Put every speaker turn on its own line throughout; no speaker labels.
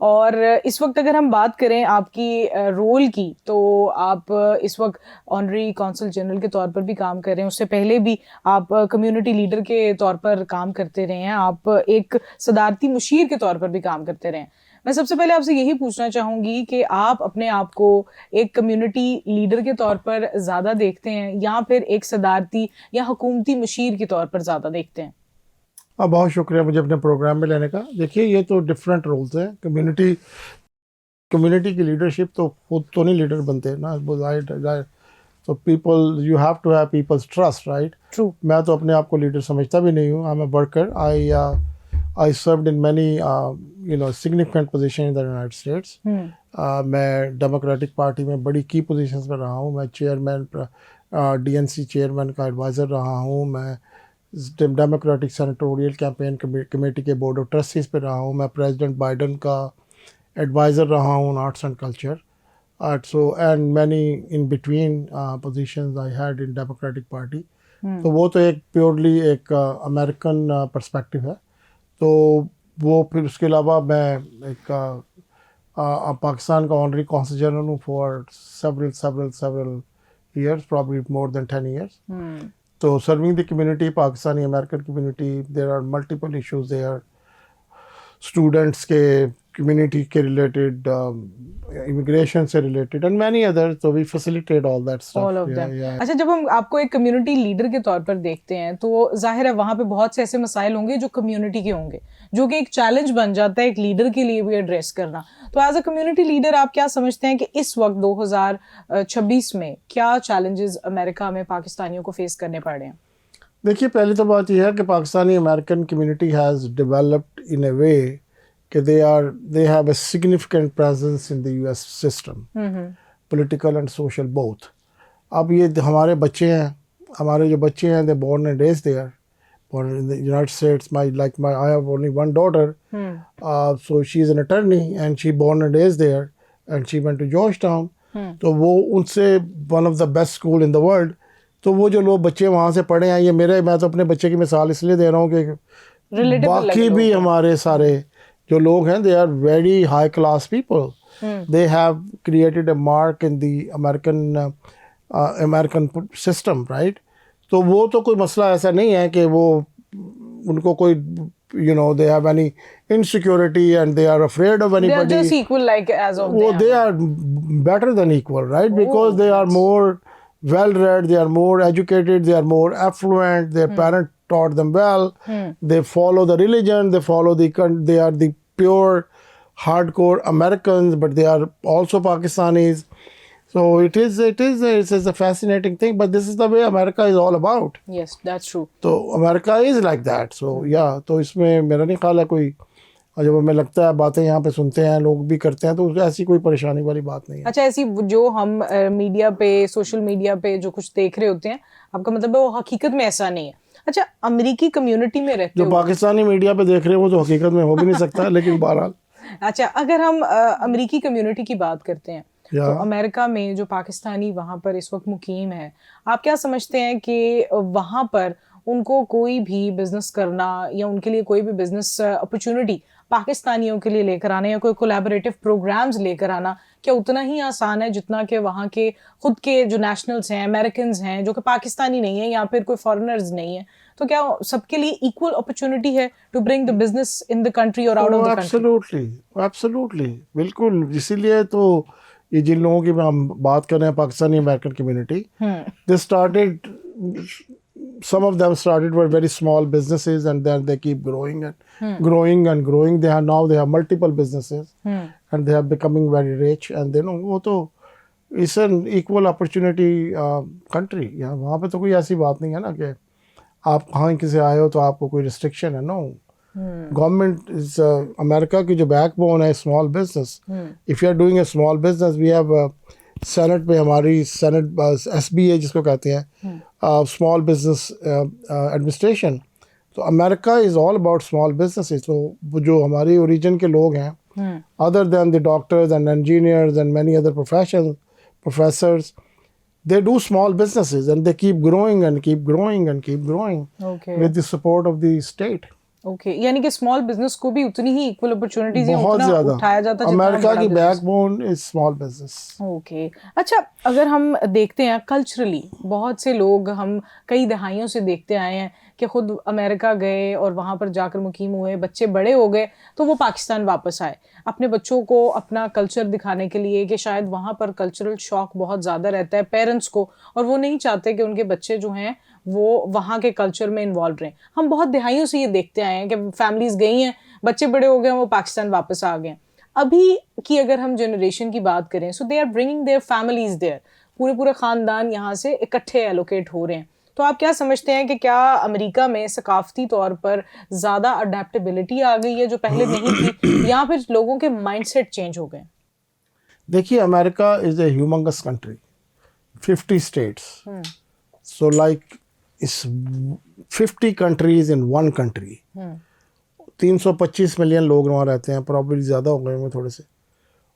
और इस वक्त अगर हम बात करें आपकी रोल की, तो आप इस वक्त ऑनरी कौंसल जनरल के तौर पर भी काम कर रहे हैं। उससे पहले भी आप कम्युनिटी लीडर के तौर पर काम करते रहे हैं, आप एक सदारती मुशीर के तौर पर भी काम करते रहे हैं। मैं सबसे पहले आपसे यही पूछना चाहूँगी कि आप अपने आप को एक कम्युनिटी लीडर के तौर पर ज़्यादा देखते हैं या फिर एक सदारती या हुकूमती मुशीर के तौर पर ज़्यादा देखते हैं?
बहुत शुक्रिया मुझे अपने प्रोग्राम में लेने का। देखिए, ये तो डिफरेंट रोल्स हैं। कम्युनिटी की लीडरशिप तो खुद तो नहीं लीडर बनते ना। तो people, you have to have people's trust, right?
True.
मैं तो अपने आप को लीडर समझता भी नहीं हूँ। I am a worker. I served in many significant position in the United states. मैं डेमोक्रेटिक पार्टी में बड़ी की पोजीशंस पर रहा हूँ। मैं चेयरमैन, DNC चेयरमैन का एडवाइज़र रहा हूँ। मैं डेमोक्रेटिक सेनेटोरियल कैंपेन कमेटी के बोर्ड ऑफ ट्रस्टीज़ पे रहा हूँ। मैं प्रेसिडेंट बाइडन का एडवाइज़र रहा हूँ arts and culture. So and many in between positions I had in Democratic Party. तो वो तो एक प्योरली एक अमेरिकन पर्सपेक्टिव है। तो वो फिर उसके अलावा मैं एक पाकिस्तान का ऑनरी कौंसल जनरल हूँ for several years, probably more than 10 years. So serving the community, Pakistani American community, there are multiple issues there. Students के, कम्युनिटी के रिलेटेड, इमिग्रेशन से रिलेटेड एंड मैनी अदर। तो we facilitate all that stuff.
All of them. अच्छा, जब हम आपको एक community leader के तौर पर देखते हैं तो जाहिर है वहाँ पे बहुत से ऐसे मसाइल होंगे जो कम्युनिटी के होंगे, जो कि एक चैलेंज बन जाता है एक लीडर के लिए भी एड्रेस करना। तो एज अ कम्युनिटी लीडर आप क्या समझते हैं कि इस वक्त 2026 में क्या चैलेंजेस अमेरिका में पाकिस्तानियों को फेस करने पड़ रहे हैं?
देखिए, पहली तो बात यह है कि Pakistani American community has developed in a way कि they have a significant presence in the US system, political and social both. अब ये हमारे बच्चे हैं, हमारे जो बच्चे हैं, they born and raised there, born in the United States. I have only one daughter, so she is an attorney and she born and raised there and she went to Georgetown. तो वो उनसे one of the best school in the world. तो वो जो लोग बच्चे वहाँ से पढ़े हैं, मैं तो अपने बच्चे की मिसाल इसलिए दे रहा हूँ कि बाकी भी हमारे सारे जो लोग हैं, they are very high class people. They have created a mark in the American system, right? तो वो तो कोई मसला ऐसा नहीं है कि वो उनको कोई they have any insecurity and they are afraid of anybody.
They are just equal, like as of
they are better than equal, right? Because they are more well-read, they are more educated, they are more affluent, their parents taught them well, they follow the religion, they are the pure hardcore Americans, but they are also Pakistanis. So it is a fascinating thing, but this is the way America is all about.
Yes, that's true.
So America is like that. So yeah, तो इसमें मेरा नहीं ख्याल है कोई, और जब हमें लगता है बातें यहाँ पे सुनते हैं, लोग भी करते हैं, तो ऐसी कोई परेशानी वाली बात नहीं है।
अच्छा, ऐसी जो हम मीडिया पे, सोशल मीडिया पे जो कुछ देख रहे होते हैं, आपका मतलब है वो हकीकत में ऐसा नहीं है? अच्छा, अमेरिकी कम्युनिटी में रहते
जो पाकिस्तानी मीडिया पे देख रहे हो वो तो हकीकत में हो भी नहीं सकता, लेकिन बहरहाल।
अच्छा, अगर हम अमेरिकी कम्युनिटी की बात करते हैं तो अमेरिका में जो पाकिस्तानी वहाँ पर इस वक्त मुकीम है, आप क्या समझते हैं कि वहाँ पर उनको कोई भी बिजनेस करना या उनके लिए कोई भी बिजनेस अपॉर्चुनिटी पाकिस्तानियों के लिए लेकर आना या कोई कोलैबोरेटिव प्रोग्राम्स लेकर आना क्या उतना ही आसान है जितना कि वहाँ के खुद के जो नेशनल्स हैं, अमेरिकन्स हैं, जो कि पाकिस्तानी नहीं है या फिर कोई फॉरेनर्स नहीं है, तो क्या सबके लिए इक्वल अपॉर्चुनिटी है to bring the business in the country और out of the country?
Absolutely, बिल्कुल। इसीलिए तो ये जिन लोगों की हम बात कर रहे हैं, Pakistani American community, they started, some of them started were very small businesses and then they keep growing and growing and growing. They have multiple businesses and they are becoming very rich, and then वो तो it's an equal opportunity country. यहाँ वहाँ पे तो कोई ऐसी बात नहीं है ना कि आप कहाँ किसी आए हो तो आपको कोई restriction है। No, government is अमेरिका की जो backbone है small business. If you are doing a small business, we have senate में हमारी SBA जिसको कहते हैं, स्मॉल बिजनेस एडमिनिस्ट्रेशन। तो America is all about small businesses. तो जो हमारी ओरिजिन के लोग हैं, other than the doctors and engineers and many other professors, they do small businesses and they keep growing and keep growing and keep growing with the support of the state.
Okay, यानी कि small business को भी उतनी ही equal opportunities या
बहुत
उतना
ज्यादा
उठाया जाता है जितना
अमेरिका
बड़ा
की
business।
Backbone is small business.
Okay अच्छा, अगर हम देखते हैं कल्चरली, बहुत से लोग हम कई दहाइयों से देखते आए हैं कि खुद अमेरिका गए और वहाँ पर जाकर मुकीम हुए, बच्चे बड़े हो गए तो वो पाकिस्तान वापस आए अपने बच्चों को अपना कल्चर दिखाने के लिए, कि शायद वहाँ पर कल्चरल शॉक बहुत ज़्यादा रहता है पेरेंट्स को, और वो नहीं चाहते कि उनके बच्चे जो हैं वो वहाँ के कल्चर में इन्वॉल्व रहें। हम बहुत दहाइयों से ये देखते आए हैं कि फैमिलीज गई हैं, बच्चे बड़े हो गए, वो पाकिस्तान वापस आ गए। अभी की अगर हम जनरेशन की बात करें, so they are bringing their families there, पूरे पूरे खानदान यहाँ से इकट्ठे एलोकेट हो रहे हैं। तो आप क्या समझते हैं कि क्या अमेरिका में सकाफती तौर पर ज़्यादा अडेप्टेबिलिटी आ गई है जो पहले नहीं थी, या फिर लोगों के माइंडसेट चेंज हो गए?
देखिए, America is a humongous country, 50 states, so like इस 50 countries in one country. 325 million लोग वहाँ रहते हैं, प्रॉब्लम ज़्यादा हो गए हैं थोड़े से,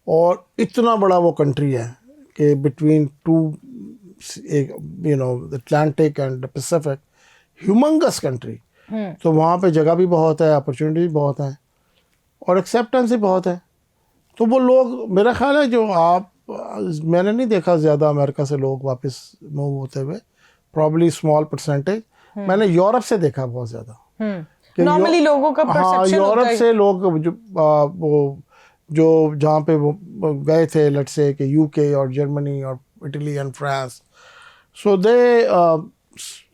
और इतना बड़ा वो कंट्री है कि between two you know Atlantic and Pacific, humongous country. तो वहाँ पे जगह भी बहुत है, अपॉर्चुनिटी भी बहुत है, और एक्सेप्टेंस भी बहुत है। तो वो लोग, मेरा ख्याल है, जो आप, मैंने नहीं देखा ज़्यादा अमेरिका से लोग वापस मूव होते हुए, प्रॉब्ली स्मॉल परसेंटेज। मैंने यूरोप से देखा बहुत ज़्यादा।
नॉर्मली लोगों का परसेप्शन होता है,
यूरोप से लोग वो जो जहाँ पे वो गए थे, लेट्स से कि यूके और जर्मनी और Italy and France, so they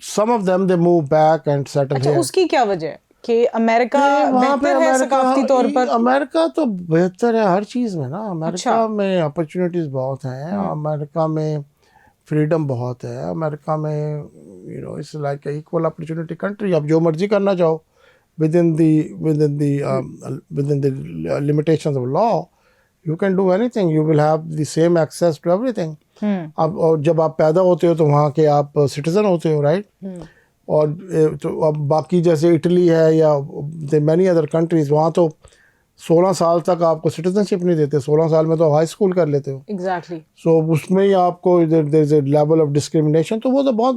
some of them they move back and settle here.
उसकी क्या वजह है कि अमेरिका बेहतर है सकाफती तौर पर?
अमेरिका तो बेहतर है हर चीज़ में ना। अमेरिका में अपॉर्चुनिटीज़ बहुत हैं, अमेरिका में फ्रीडम बहुत है, अमेरिका में it's like equal opportunity country. आप जो मर्जी करना चाहो within the limitations of law, you can do anything. You will have the same access to everything. अब और जब आप पैदा होते हो तो वहाँ के आप सिटीजन होते हो, राइट? और तो अब बाकी जैसे इटली है या मैनी अदर कंट्रीज, वहाँ तो 16 साल तक आपको सिटीजनशिप नहीं देते, 16 साल में तो हाई स्कूल कर लेते हो।
एग्जैक्टली।
सो उसमें ही आपको लेवल ऑफ डिस्क्रिमिनेशन, तो वो तो बहुत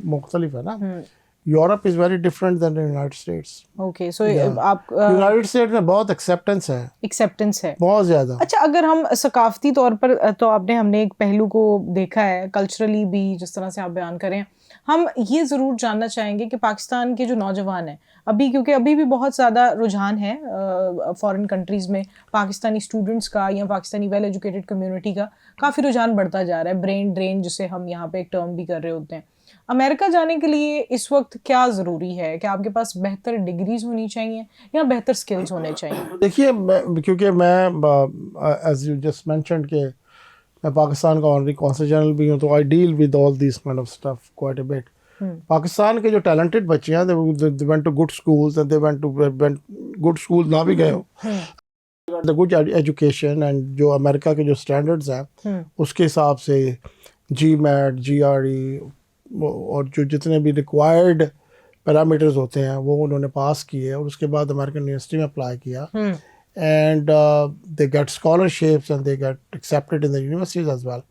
मुख्तलिफ है ना। Europe is very different than United States.
Okay, so आप
यूनाइटेड स्टेट्स में बहुत एक्सेप्टेंस है बहुत ज़्यादा।
अच्छा, अगर हम सकाफती तौर पर, तो हमने एक पहलू को देखा है कल्चरली भी, जिस तरह से आप बयान करें, हम ये ज़रूर जानना चाहेंगे कि पाकिस्तान के जो नौजवान हैं अभी, क्योंकि अभी भी बहुत ज़्यादा रुझान है फॉरेन कंट्रीज़ में पाकिस्तानी स्टूडेंट्स का या पाकिस्तानी वेल एजुकेटेड कम्युनिटी का काफ़ी रुझान बढ़ता जा रहा है, ब्रेन ड्रेन जिसे हम यहाँ पे एक टर्म भी कर रहे होते हैं। अमेरिका जाने के लिए इस वक्त क्या ज़रूरी है? कि आपके पास बेहतर डिग्रीज होनी चाहिए या बेहतर स्किल्स होने चाहिए?
देखिए, क्योंकि मैं एज यू जस्ट मेंशन्ड कि मैं पाकिस्तान का ऑनरी कौंसल जनरल भी हूँ, तो I deal with all this kind of stuff quite a bit. Pakistan के जो टैलेंटेड बच्चे हैं, they went to good schools and they went good school ना भी गए हो, द गुड एजुकेशन, एंड जो अमेरिका के जो स्टैंडर्ड्स हैं उसके हिसाब से GMAT, GRE और जो जितने भी रिक्वायर्ड पैरामीटर्स होते हैं वो उन्होंने पास किए, और उसके बाद अमेरिकन यूनिवर्सिटी में अप्लाई किया, and they get scholarships and they get accepted in the universities as well.